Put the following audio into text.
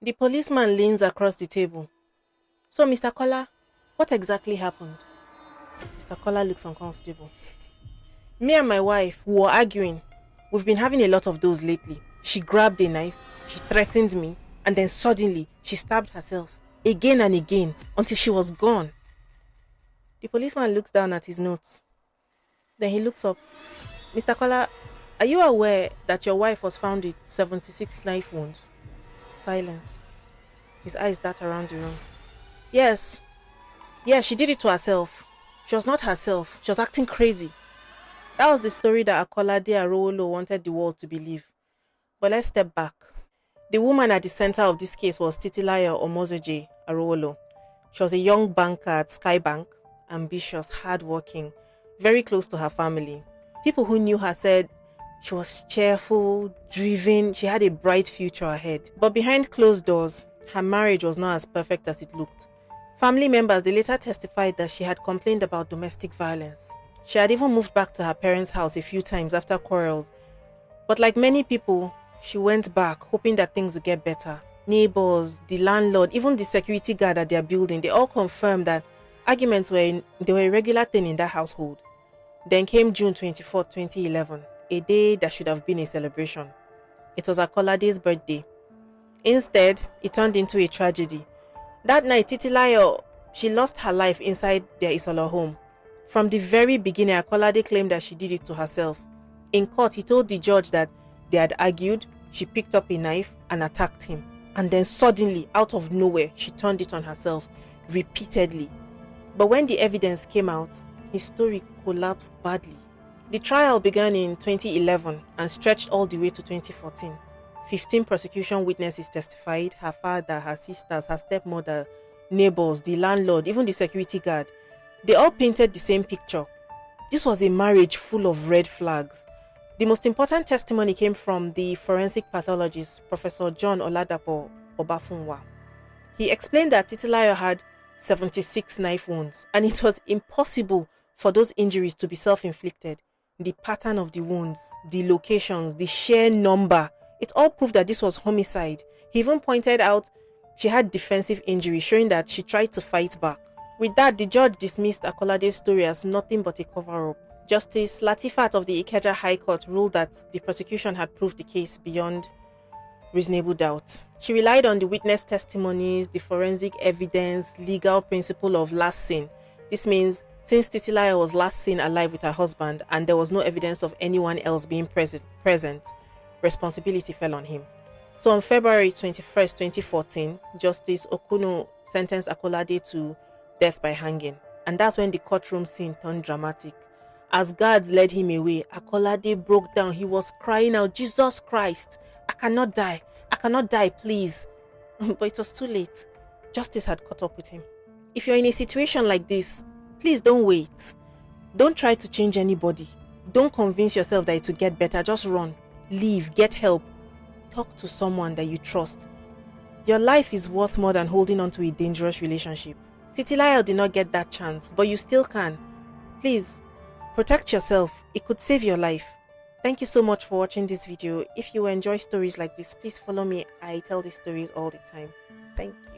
The policeman leans across the table. So, Mr. Kola, what exactly happened? Mr. Kola looks uncomfortable. Me and my wife were arguing. We've been having a lot of those lately. She grabbed a knife, she threatened me, and then suddenly she stabbed herself again and again until she was gone. The policeman looks down at his notes. Then he looks up. Mr. Kola, are you aware that your wife was found with 76 knife wounds? Silence. His eyes dart around the room. Yes, yes, she did it to herself. She was not herself. She was acting crazy. That was the story that Kolade Arowolo wanted the world to believe. But let's step back. The woman at the center of this case was Titilayo Arowolo. She was a young banker at Skybank, ambitious, hardworking, very close to her family. People who knew her said she was cheerful, driven, she had a bright future ahead. But behind closed doors, her marriage was not as perfect as it looked. Family members, they later testified that she had complained about domestic violence. She had even moved back to her parents' house a few times after quarrels. But like many people, she went back hoping that things would get better. Neighbors, the landlord, even the security guard at their building, they all confirmed that arguments were a regular thing in that household. Then came June 24th, 2011, a day that should have been a celebration. It was Akolade's birthday. Instead, it turned into a tragedy. That night, Titilayo, she lost her life inside their Isola home. From the very beginning, Akolade claimed that she did it to herself. In court, he told the judge that they had argued, she picked up a knife and attacked him. And then suddenly, out of nowhere, she turned it on herself, repeatedly. But when the evidence came out, his story collapsed badly. The trial began in 2011 and stretched all the way to 2014. 15 prosecution witnesses testified, her father, her sisters, her stepmother, neighbors, the landlord, even the security guard. They all painted the same picture. This was a marriage full of red flags. The most important testimony came from the forensic pathologist, Professor John Oladapo Obafunwa. He explained that Titilayo had 76 knife wounds, and it was impossible for those injuries to be self-inflicted. The pattern of the wounds, the locations, the sheer number, it all proved that this was homicide. He even pointed out she had defensive injury, showing that she tried to fight back. With that, the judge dismissed Akolade's story as nothing but a cover-up. Justice Latifat of the Ikeja High Court ruled that the prosecution had proved the case beyond reasonable doubt. She relied on the witness testimonies, the forensic evidence, legal principle of last seen. This means since Titilayo was last seen alive with her husband and there was no evidence of anyone else being present, responsibility fell on him. So on February 21st, 2014, Justice Okuno sentenced Akolade to death by hanging. And that's when the courtroom scene turned dramatic. As guards led him away, Akolade broke down. He was crying out, "Jesus Christ, I cannot die, please." But it was too late. Justice had caught up with him. If you're in a situation like this, please don't wait. Don't try to change anybody. Don't convince yourself that it will get better. Just run. Leave. Get help. Talk to someone that you trust. Your life is worth more than holding on to a dangerous relationship. Titilayo did not get that chance, but you still can. Please, protect yourself. It could save your life. Thank you so much for watching this video. If you enjoy stories like this, please follow me. I tell these stories all the time. Thank you.